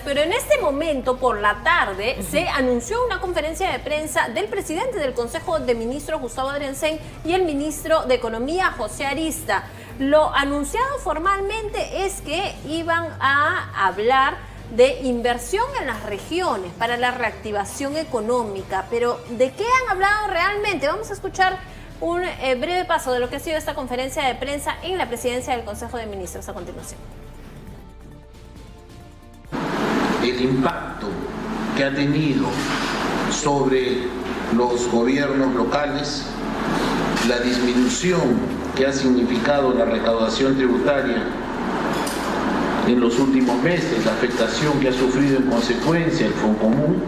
pero en este momento, por la tarde, se anunció una conferencia de prensa del presidente del Consejo de Ministros, Gustavo Adriancén, y el ministro de Economía, José Arista. Lo anunciado formalmente es que iban a hablar de inversión en las regiones para la reactivación económica, pero ¿de qué han hablado realmente? Vamos a escuchar un breve paso de lo que ha sido esta conferencia de prensa en la presidencia del Consejo de Ministros a continuación. El impacto que ha tenido sobre los gobiernos locales, la disminución que ha significado la recaudación tributaria en los últimos meses, la afectación que ha sufrido en consecuencia el Foncomún,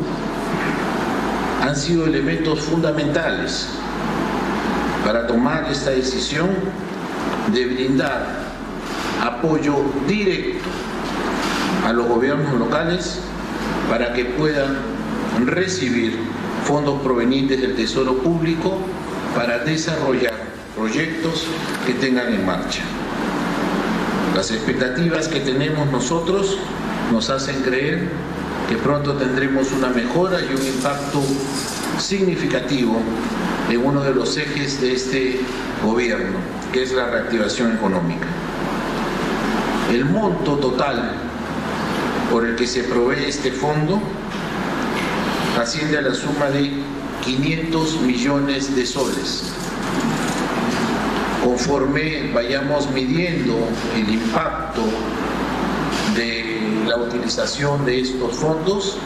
han sido elementos fundamentales para tomar esta decisión de brindar apoyo directo a los gobiernos locales para que puedan recibir fondos provenientes del Tesoro Público para desarrollar proyectos que tengan en marcha. Las expectativas que tenemos nosotros nos hacen creer que pronto tendremos una mejora y un impacto significativo en uno de los ejes de este gobierno, que es la reactivación económica. El monto total por el que se provee este fondo asciende a la suma de 500 millones de soles. Conforme vayamos midiendo el impacto de la utilización de estos fondos,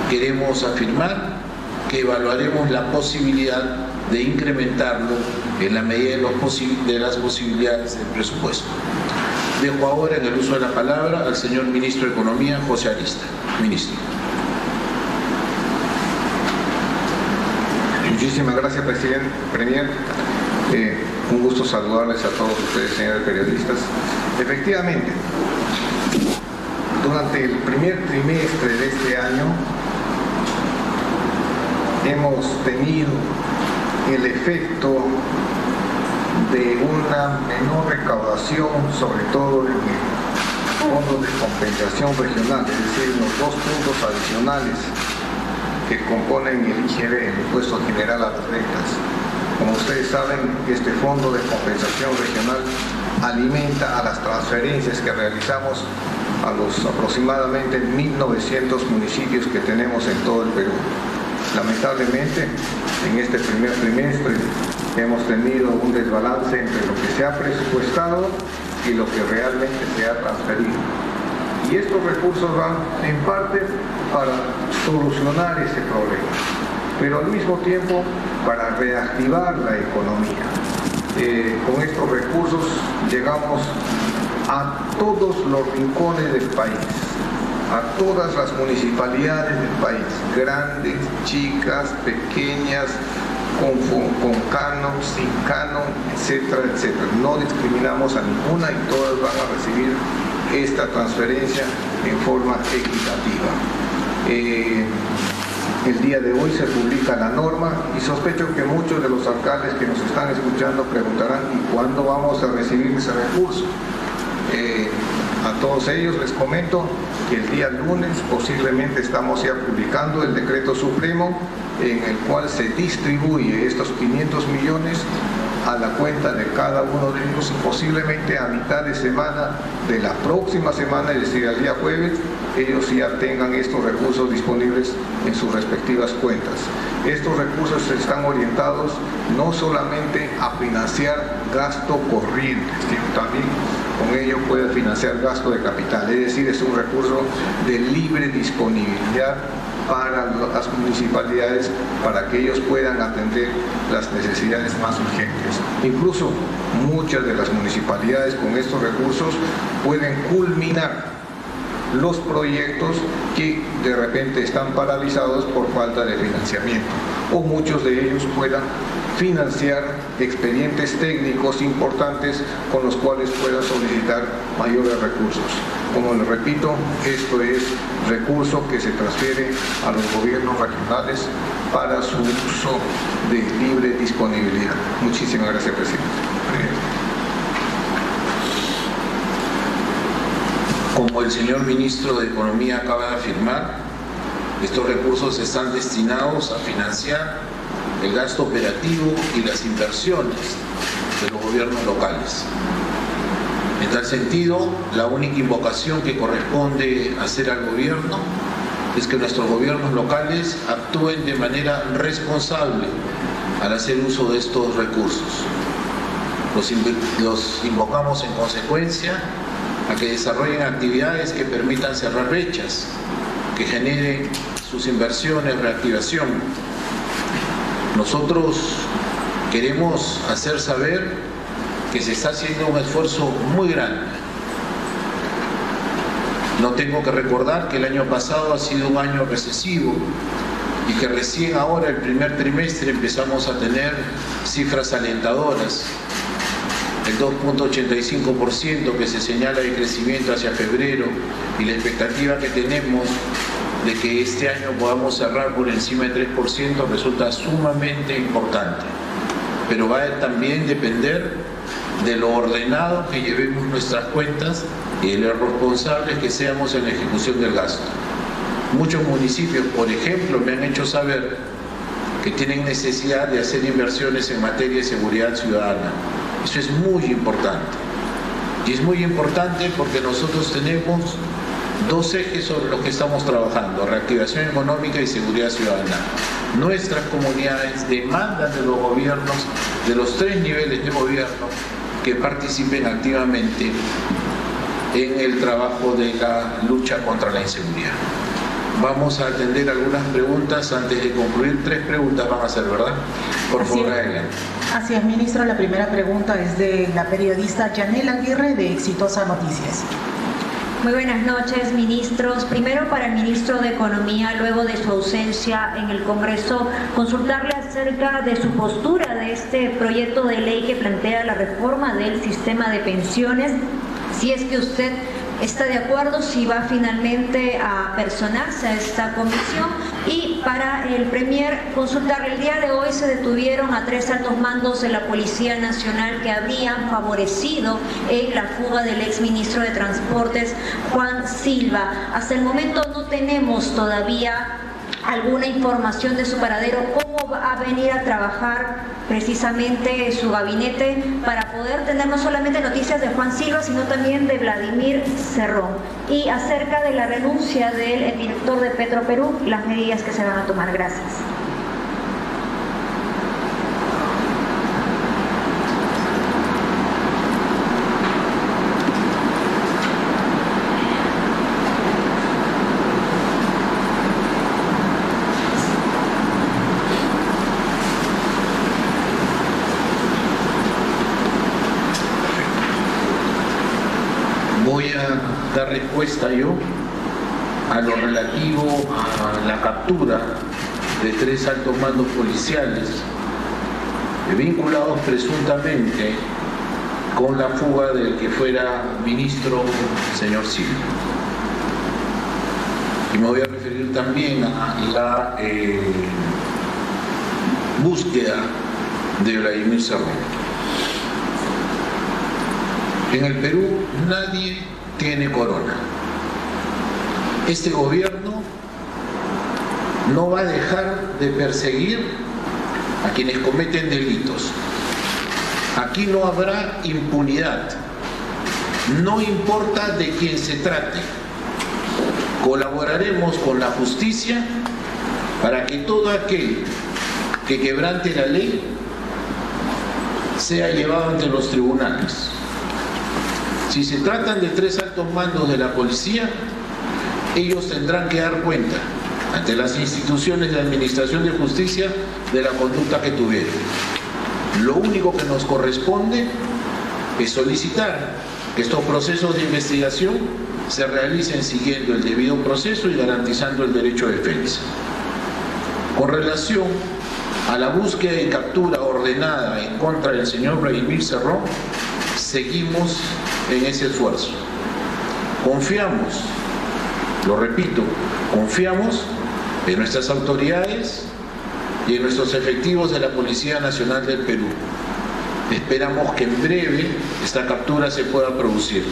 queremos afirmar que evaluaremos la posibilidad de incrementarlo en la medida de las posibilidades del presupuesto. Dejo ahora en el uso de la palabra al señor Ministro de Economía, José Arista. Ministro. Muchísimas gracias, Premier. Un gusto saludarles a todos ustedes, señores periodistas. Efectivamente, durante el primer trimestre de este año hemos tenido el efecto de una menor recaudación, sobre todo en el Fondo de Compensación Regional, es decir, los 2 puntos adicionales que componen el IGB, el Impuesto General a las Rentas. Como ustedes saben, este Fondo de Compensación Regional alimenta a las transferencias que realizamos a los aproximadamente 1.900 municipios que tenemos en todo el Perú. Lamentablemente, en este primer trimestre hemos tenido un desbalance entre lo que se ha presupuestado y lo que realmente se ha transferido. Y estos recursos van en parte para solucionar ese problema, pero al mismo tiempo para reactivar la economía. Con estos recursos llegamos a todos los rincones del país, a todas las municipalidades del país, grandes, chicas, pequeñas, con canon, sin canon, etcétera, etcétera. No discriminamos a ninguna y todas van a recibir esta transferencia en forma equitativa. El día de hoy se publica la norma y sospecho que muchos de los alcaldes que nos están escuchando preguntarán ¿y cuándo vamos a recibir ese recurso? A todos ellos les comento que el día lunes posiblemente estamos ya publicando el decreto supremo en el cual se distribuye estos 500 millones a la cuenta de cada uno de ellos y posiblemente a mitad de semana de la próxima semana, es decir, al día jueves, ellos ya tengan estos recursos disponibles en sus respectivas cuentas. Estos recursos están orientados no solamente a financiar gasto corriente, sino también con ello puede financiar gasto de capital, es decir, es un recurso de libre disponibilidad para las municipalidades para que ellos puedan atender las necesidades más urgentes. Incluso muchas de las municipalidades con estos recursos pueden culminar los proyectos que de repente están paralizados por falta de financiamiento, o muchos de ellos puedan financiar expedientes técnicos importantes con los cuales puedan solicitar mayores recursos. Como les repito, esto es recurso que se transfiere a los gobiernos regionales para su uso de libre disponibilidad. Muchísimas gracias, presidente. Con Como el señor ministro de Economía acaba de afirmar, estos recursos están destinados a financiar el gasto operativo y las inversiones de los gobiernos locales. En tal sentido, la única invocación que corresponde hacer al gobierno es que nuestros gobiernos locales actúen de manera responsable al hacer uso de estos recursos. Los invocamos en consecuencia a que desarrollen actividades que permitan cerrar brechas, que generen sus inversiones, reactivación. Nosotros queremos hacer saber que se está haciendo un esfuerzo muy grande. No tengo que recordar que el año pasado ha sido un año recesivo y que recién ahora, el primer trimestre, empezamos a tener cifras alentadoras. El 2.85% que se señala de crecimiento hacia febrero y la expectativa que tenemos de que este año podamos cerrar por encima del 3% resulta sumamente importante. Pero va a también depender de lo ordenado que llevemos nuestras cuentas y de lo responsables que seamos en la ejecución del gasto. Muchos municipios, por ejemplo, me han hecho saber que tienen necesidad de hacer inversiones en materia de seguridad ciudadana. Eso es muy importante. Y es muy importante porque nosotros tenemos dos ejes sobre los que estamos trabajando: reactivación económica y seguridad ciudadana. Nuestras comunidades demandan de los gobiernos, de los tres niveles de gobierno, que participen activamente en el trabajo de la lucha contra la inseguridad. Vamos a atender algunas preguntas antes de concluir. 3 preguntas van a ser, ¿verdad? Por favor, adelante. Así es, ministro. La primera pregunta es de la periodista Yanela Aguirre, de Exitosa Noticias. Muy buenas noches, ministros. Primero, para el ministro de Economía, luego de su ausencia en el Congreso, consultarle acerca de su postura de este proyecto de ley que plantea la reforma del sistema de pensiones, si es que usted está de acuerdo, si va finalmente a personarse a esta comisión. Y para el Premier, consultarle: el día de hoy se detuvieron a 3 altos mandos de la Policía Nacional que habrían favorecido en la fuga del exministro de Transportes, Juan Silva. Hasta el momento no tenemos todavía alguna información de su paradero. ¿Cómo va a venir a trabajar precisamente su gabinete para poder tener no solamente noticias de Juan Silva, sino también de Vladimir Cerrón? Y acerca de la renuncia del director de Petroperú, las medidas que se van a tomar. Gracias. Dar respuesta yo a lo relativo a la captura de 3 altos mandos policiales vinculados presuntamente con la fuga del que fuera ministro, señor Silva. Y me voy a referir también a la búsqueda de Vladimir Cerrón. En el Perú nadie tiene corona. Este gobierno no va a dejar de perseguir a quienes cometen delitos. Aquí no habrá impunidad. No importa de quién se trate. Colaboraremos con la justicia para que todo aquel que quebrante la ley sea llevado ante los tribunales. Si se tratan de 3 altos mandos de la policía, ellos tendrán que dar cuenta ante las instituciones de administración de justicia de la conducta que tuvieron. Lo único que nos corresponde es solicitar que estos procesos de investigación se realicen siguiendo el debido proceso y garantizando el derecho de defensa. Con relación a la búsqueda y captura ordenada en contra del señor Vladimir Cerrón, seguimos en ese esfuerzo. Confiamos, lo repito, confiamos en nuestras autoridades y en nuestros efectivos de la Policía Nacional del Perú. Esperamos que en breve esta captura se pueda producir.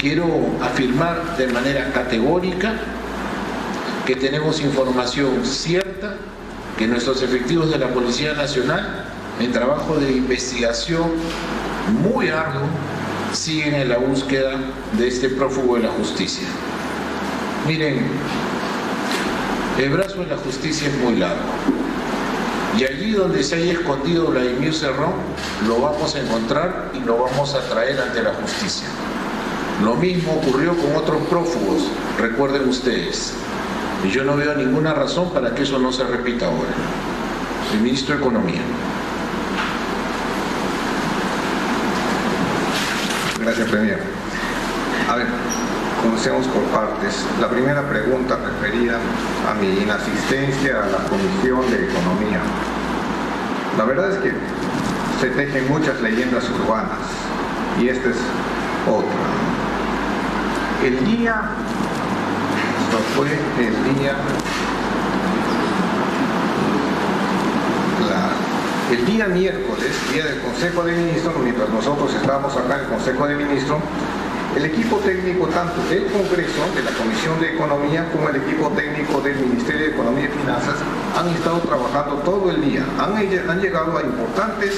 quiero afirmar de manera categórica que tenemos información cierta, que nuestros efectivos de la Policía Nacional, en trabajo de investigación muy arduo, siguen en la búsqueda de este prófugo de la justicia. Miren, el brazo de la justicia es muy largo, y allí donde se haya escondido Vladimir Cerrón, lo vamos a encontrar y lo vamos a traer ante la justicia. Lo mismo ocurrió con otros prófugos, recuerden ustedes. Y yo no veo ninguna razón para que eso no se repita ahora. El ministro de Economía. Gracias, Premier. A ver, comencemos por partes. La primera pregunta referida a mi inasistencia a la Comisión de Economía. La verdad es que se tejen muchas leyendas urbanas y esta es otra. El día miércoles, día del Consejo de Ministros, mientras nosotros estábamos acá en el Consejo de Ministros, el equipo técnico tanto del Congreso, de la Comisión de Economía, como el equipo técnico del Ministerio de Economía y Finanzas han estado trabajando todo el día. Han llegado a importantes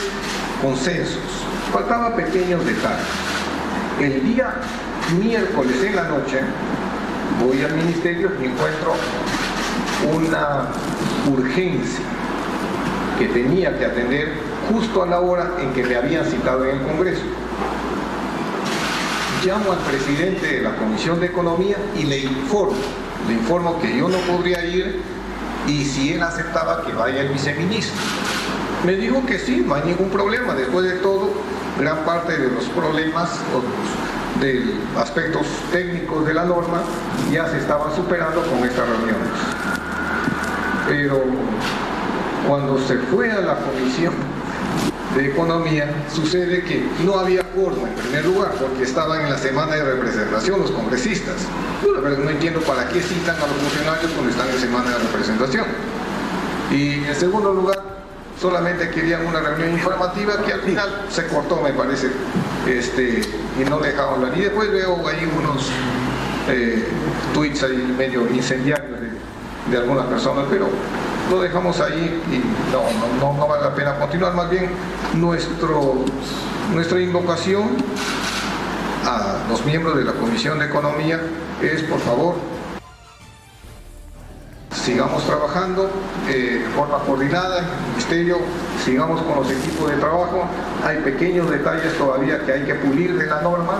consensos. Faltaban pequeños detalles. El día miércoles en la noche voy al ministerio y encuentro una urgencia que tenía que atender justo a la hora en que me habían citado en el Congreso. Llamo al presidente de la Comisión de Economía y le informo que yo no podría ir y si él aceptaba que vaya el viceministro. Me dijo que sí, no hay ningún problema. Después de todo, gran parte de los problemas de aspectos técnicos de la norma ya se estaban superando con estas reuniones. Pero cuando se fue a la Comisión de Economía, sucede que no había quórum en primer lugar, porque estaban en la semana de representación los congresistas. Yo la verdad no entiendo para qué citan a los funcionarios cuando están en semana de representación. Y en segundo lugar, solamente querían una reunión informativa que al final se cortó, me parece, y no dejaban hablar. Y después veo ahí unos tweets ahí medio incendiarios de algunas personas, pero lo dejamos ahí y no vale la pena continuar. Más bien nuestra invocación a los miembros de la Comisión de Economía es, por favor, sigamos trabajando de forma coordinada en el Ministerio, sigamos con los equipos de trabajo. Hay pequeños detalles todavía que hay que pulir de la norma.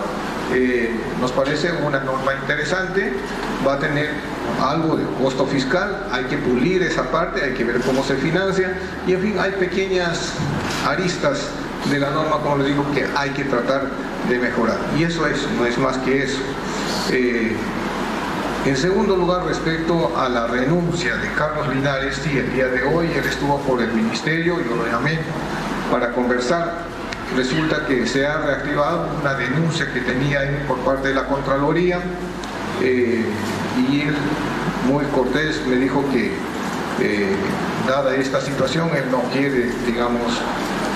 Nos parece una norma interesante, va a tener algo de costo fiscal, hay que pulir esa parte, hay que ver cómo se financia y en fin, hay pequeñas aristas de la norma, como les digo, que hay que tratar de mejorar y eso es, no es más que eso. En segundo lugar, respecto a la renuncia de Carlos Linares, sí, el día de hoy él estuvo por el ministerio, yo lo llamé para conversar. Resulta que se ha reactivado una denuncia que tenía él por parte de la Contraloría y él, muy cortés, me dijo que dada esta situación, él no quiere, digamos,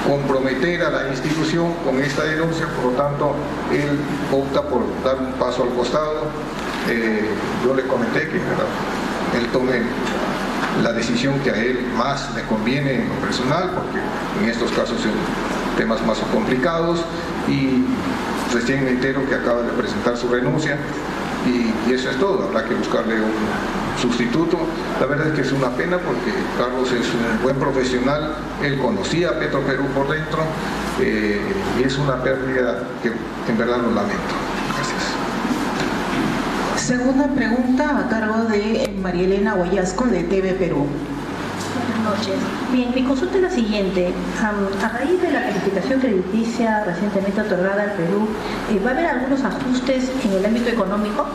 comprometer a la institución con esta denuncia, por lo tanto, él opta por dar un paso al costado. Yo le comenté que él tome la decisión que a él más le conviene en lo personal, porque en estos casos son temas más complicados, y recién me entero que acaba de presentar su renuncia y eso es todo. Habrá que buscarle un sustituto. La verdad es que es una pena porque Carlos es un buen profesional, él conocía a Petroperú por dentro y es una pérdida que en verdad lo lamento. Gracias. Segunda pregunta a cargo de María Elena Guayasco de TV Perú. Buenas noches. Bien, mi consulta es la siguiente. A raíz de la calificación crediticia recientemente otorgada al Perú, ¿va a haber algunos ajustes en el ámbito económico?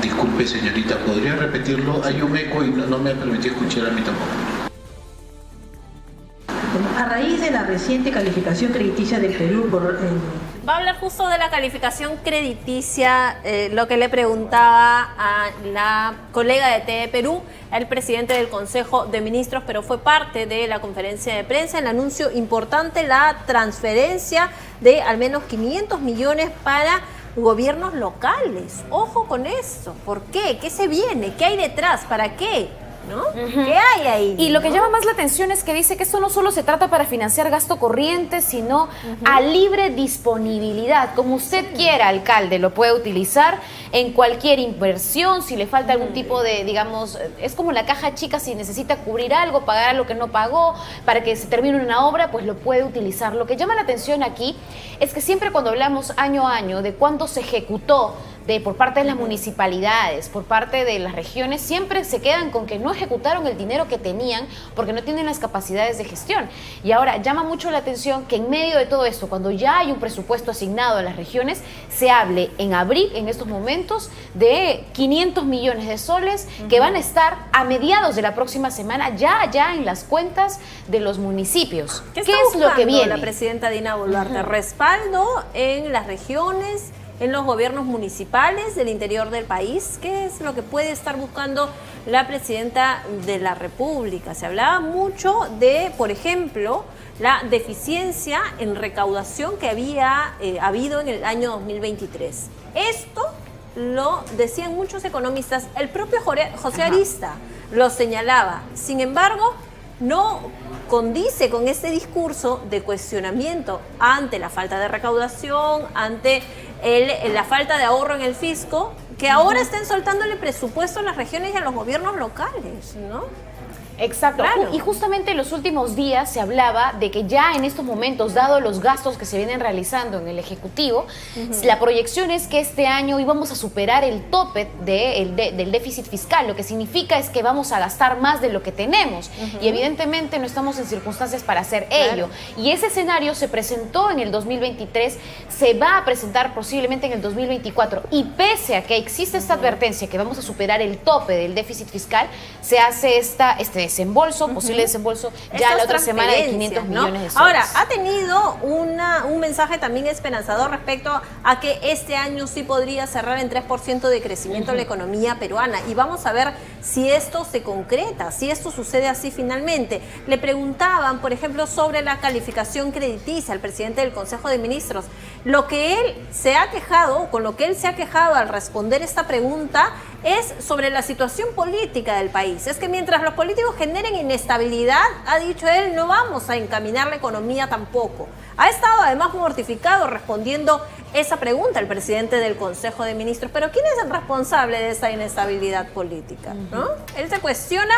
Disculpe, señorita, ¿podría repetirlo? Hay un eco y no me permitió escuchar a mí tampoco. A raíz de la reciente calificación crediticia del Perú por Va a hablar justo de la calificación crediticia, lo que le preguntaba a la colega de TV Perú, el presidente del Consejo de Ministros, pero fue parte de la conferencia de prensa, el anuncio importante, la transferencia de al menos 500 millones para gobiernos locales. Ojo con eso. ¿Por qué? ¿Qué se viene? ¿Qué hay detrás? ¿Para qué? ¿No? ¿Qué hay ahí? Y lo que llama más la atención es que dice que esto no solo se trata para financiar gasto corriente, sino a libre disponibilidad. Como usted quiera, alcalde, lo puede utilizar en cualquier inversión, si le falta algún tipo de, digamos, es como la caja chica, si necesita cubrir algo, pagar lo que no pagó, para que se termine una obra, pues lo puede utilizar. Lo que llama la atención aquí es que siempre cuando hablamos año a año de cuánto se ejecutó por parte de las municipalidades, por parte de las regiones, siempre se quedan con que no ejecutaron el dinero que tenían porque no tienen las capacidades de gestión. Y ahora llama mucho la atención que en medio de todo esto, cuando ya hay un presupuesto asignado a las regiones, se hable en abril, en estos momentos, de 500 millones de soles que van a estar a mediados de la próxima semana ya en las cuentas de los municipios. ¿Qué es lo que viene? La presidenta Dina Boluarte, respaldo en las regiones, en los gobiernos municipales del interior del país. ¿Qué es lo que puede estar buscando la presidenta de la República? Se hablaba mucho de, por ejemplo, la deficiencia en recaudación que había habido en el año 2023. Esto lo decían muchos economistas, el propio José Arista lo señalaba. Sin embargo, no condice con este discurso de cuestionamiento ante la falta de recaudación, ante la falta de ahorro en el fisco, que ahora estén soltándole presupuesto a las regiones y a los gobiernos locales, ¿no? Exacto, Claro. Y justamente en los últimos días se hablaba de que ya en estos momentos, dado los gastos que se vienen realizando en el Ejecutivo, la proyección es que este año íbamos a superar el tope del déficit fiscal. Lo que significa es que vamos a gastar más de lo que tenemos y evidentemente no estamos en circunstancias para hacer ello. Y ese escenario se presentó en el 2023, se va a presentar posiblemente en el 2024 y pese a que existe esta advertencia que vamos a superar el tope del déficit fiscal, se hace este desembolso, posible desembolso, ya Estas la otra semana de 500 transferencias, ¿no? millones de soles. Ahora, ha tenido un mensaje también esperanzador respecto a que este año sí podría cerrar en 3% de crecimiento la economía peruana. Y vamos a ver si esto se concreta, si esto sucede así finalmente. Le preguntaban, por ejemplo, sobre la calificación crediticia al presidente del Consejo de Ministros. Lo que él se ha quejado, con lo que él se ha quejado al responder esta pregunta, es sobre la situación política del país. Es que mientras los políticos generen inestabilidad, ha dicho él, no vamos a encaminar la economía tampoco. Ha estado además mortificado respondiendo esa pregunta el presidente del Consejo de Ministros. Pero ¿quién es el responsable de esa inestabilidad política? ¿No? Él se cuestiona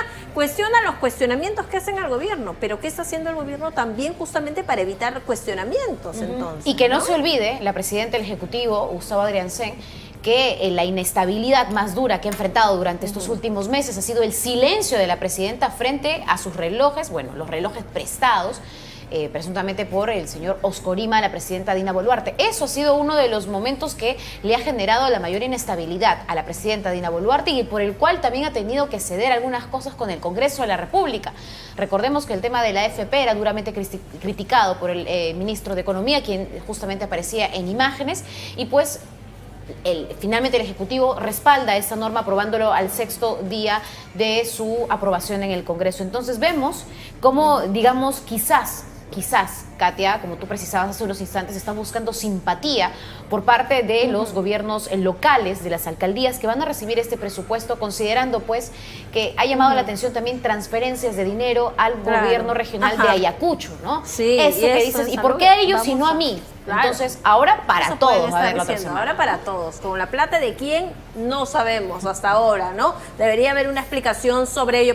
los cuestionamientos que hacen al gobierno, pero ¿qué está haciendo el gobierno también justamente para evitar cuestionamientos entonces? Y que no se olvide, la presidenta del Ejecutivo, Gustavo Adriancén, que la inestabilidad más dura que ha enfrentado durante estos últimos meses ha sido el silencio de la presidenta frente a sus relojes, bueno, los relojes prestados, presuntamente por el señor Oscorima, la presidenta Dina Boluarte. Eso ha sido uno de los momentos que le ha generado la mayor inestabilidad a la presidenta Dina Boluarte y por el cual también ha tenido que ceder algunas cosas con el Congreso de la República. Recordemos que el tema de la AFP era duramente criticado por el ministro de Economía, quien justamente aparecía en imágenes, y pues finalmente el Ejecutivo respalda esta norma aprobándolo al 6º día de su aprobación en el Congreso. Entonces vemos cómo, digamos, quizás, Katia, como tú precisabas hace unos instantes, están buscando simpatía por parte de los gobiernos locales, de las alcaldías que van a recibir este presupuesto, considerando pues que ha llamado la atención también transferencias de dinero al gobierno regional de Ayacucho, ¿no? Sí, eso que dices, ¿y por qué a ellos y no a mí? Claro. Entonces, ahora para Eso todos pueden va a estar haber la otra diciendo, semana. ahora para todos. Con la plata de quién, no sabemos hasta ahora, ¿no? Debería haber una explicación sobre ello.